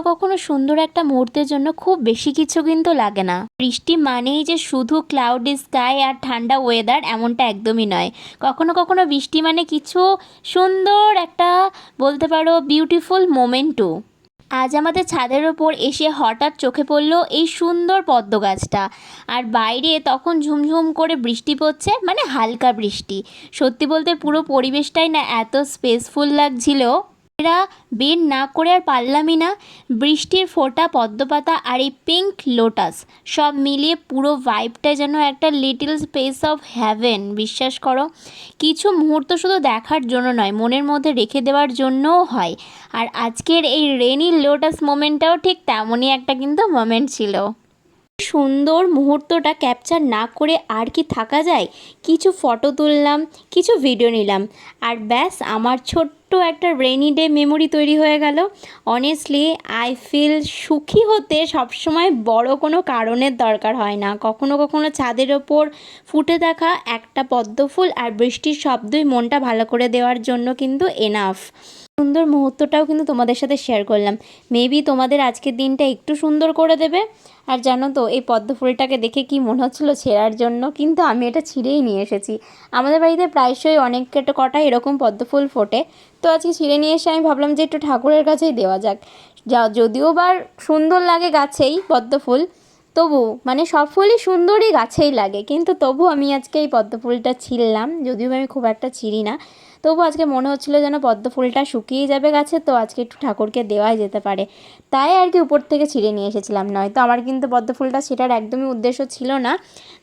কখনো সুন্দর একটা মুহূর্তের জন্য খুব বেশি কিছু কিন্তু লাগে না। বৃষ্টি মানেই যে শুধু ক্লাউডি স্কাই আর ঠান্ডা ওয়েদার এমনটা একদমই নয়। কখনো কখনো বৃষ্টি মানে কিছু সুন্দর একটা, বলতে পারো বিউটিফুল মোমেন্টও। আজ আমাদের ছাদের ওপর এসে হঠাৎ চোখে পড়লো এই সুন্দর পদ্ম গাছটা, আর বাইরে তখন ঝুমঝুম করে বৃষ্টি পড়ছে, মানে হালকা বৃষ্টি। সত্যি বলতে পুরো পরিবেশটাই না এত স্পেসফুল লাগছিল, এরা বের না করে আর পারলামই না। বৃষ্টির ফোঁটা, পদ্মপাতা আর এই পিঙ্ক লোটাস সব মিলিয়ে পুরো ভাইবটা যেন একটা লিটল স্পেস অফ হ্যাভেন। বিশ্বাস করো, কিছু মুহূর্ত শুধু দেখার জন্য নয়, মনের মধ্যে রেখে দেওয়ার জন্যও হয়। আর আজকের এই রেনি লোটাস মোমেন্টটাও ঠিক তেমনই একটা কিন্তু মোমেন্ট ছিল। সুন্দর মুহূর্তটা ক্যাপচার না করে আর কি থাকা যায়? কিছু ফটো তুললাম, কিছু ভিডিও নিলাম, আর ব্যাস আমার ছোট্ট একটা রেনি ডে মেমোরি তৈরি হয়ে গেল। অনেস্টলি আই ফিল সুখী হতে সবসময় বড় কোনো কারণের দরকার হয় না। কখনো কখনো ছাদের ওপর ফুটে থাকা একটা পদ্ম ফুল আর বৃষ্টির শব্দই মনটা ভালো করে দেওয়ার জন্য কিন্তু এনাফ। সুন্দর মুহূর্তটাও কিন্তু তোমাদের সাথে শেয়ার করলাম। মেবি তোমাদের আজকের দিনটা একটু সুন্দর করে দেবে। আর জানো তো, এই পদ্ম ফুলটাকে দেখে কি মনে হচ্ছিলো ছেঁড়ার জন্য, কিন্তু আমি এটা ছিঁড়েই নিয়ে এসেছি। আমাদের বাড়িতে প্রায়শই অনেক কটা এরকম পদ্ম ফুল ফোটে, তো আজকে ছিঁড়ে নিয়ে এসে আমি ভাবলাম যে একটু ঠাকুরের কাছেই দেওয়া যাক। যদিও বা সুন্দর লাগে গাছেই পদ্ম ফুল, তবু মানে সব ফুলই সুন্দরই গাছেই লাগে, কিন্তু তবু আমি আজকে এই পদ্ম ফুলটা ছিঁড়লাম। যদিও আমি খুব একটা ছিঁড়ি না, তবু আজকে মনে হচ্ছিলো যেন পদ্ম ফুলটা শুকিয়ে যাবে গাছে, তো আজকে একটু ঠাকুরকে দেওয়াই যেতে পারে, তাই আর কি উপর থেকে ছিঁড়ে নিয়ে এসেছিলাম। নয়তো আমার কিন্তু পদ্ম ফুলটা ছেঁড়ার একদমই উদ্দেশ্য ছিল না।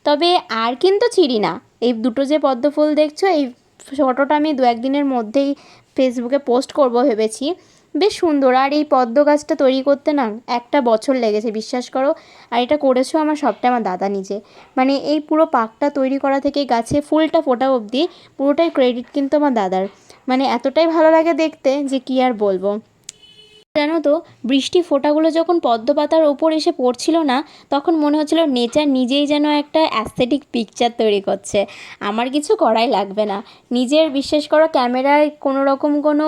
তবে আর কিন্তু ছিঁড়ি না। এই দুটো যে পদ্ম ফুল দেখছো, এই ফটোটা আমি 2-1 দিনের মধ্যেই ফেসবুকে পোস্ট করব ভেবেছি। বেশ সুন্দর। আর এই পদ্ম গাছটা তৈরি করতে না 1টা বছর লেগেছে, বিশ্বাস করো। আর এটা করেছো আমার সবটাই আমার দাদা নিজে। মানে এই পুরো পাকটা তৈরি করা থেকে গাছে ফুলটা ফোটা অবধি পুরোটাই ক্রেডিট কিন্তু আমার দাদার। মানে এতটাই ভালো লাগে দেখতে যে কী আর বলবো। জানো তো, বৃষ্টি ফোঁটাগুলো যখন পদ্ম পাতার ওপর এসে পড়ছিল না, তখন মনে হচ্ছিল নেচার নিজেই যেন একটা অ্যাস্থেটিক পিকচার তৈরি করছে। আমার কিছু করাই লাগবে না। নিজের, বিশ্বাস করো, ক্যামেরায় কোনো রকম কোনো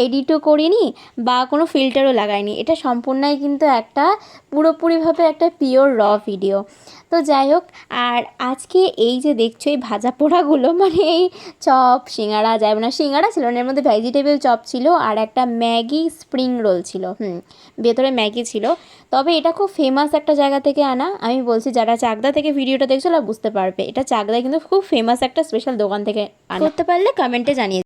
এডিটও করিনি বা কোনো ফিল্টারও লাগাইনি। এটা সম্পূর্ণই কিন্তু একটা পুরোপুরিভাবে একটা পিওর র ভিডিও। তো যাই হোক, আর আজকে এই যে দেখছো এই ভাজা পোড়াগুলো, মানে এই চপ, সিঙ্গাড়া, যাবে না সিঙ্গাড়া ছিল না, এর মধ্যে ভেজিটেবল চপ ছিল আর একটা ম্যাগি স্প্রিং রোল ছিল, ভেতরে ম্যাগি ছিল। তবে এটা খুব ফেমাস একটা জায়গা থেকে আনা। আমি বলছি, যারা চাকদা থেকে ভিডিওটা দেখছো তারা বুঝতে পারবে, এটা চাকদায় কিন্তু খুব ফেমাস একটা স্পেশাল দোকান থেকে আনা। করতে পারলে কমেন্টে জানিয়ে।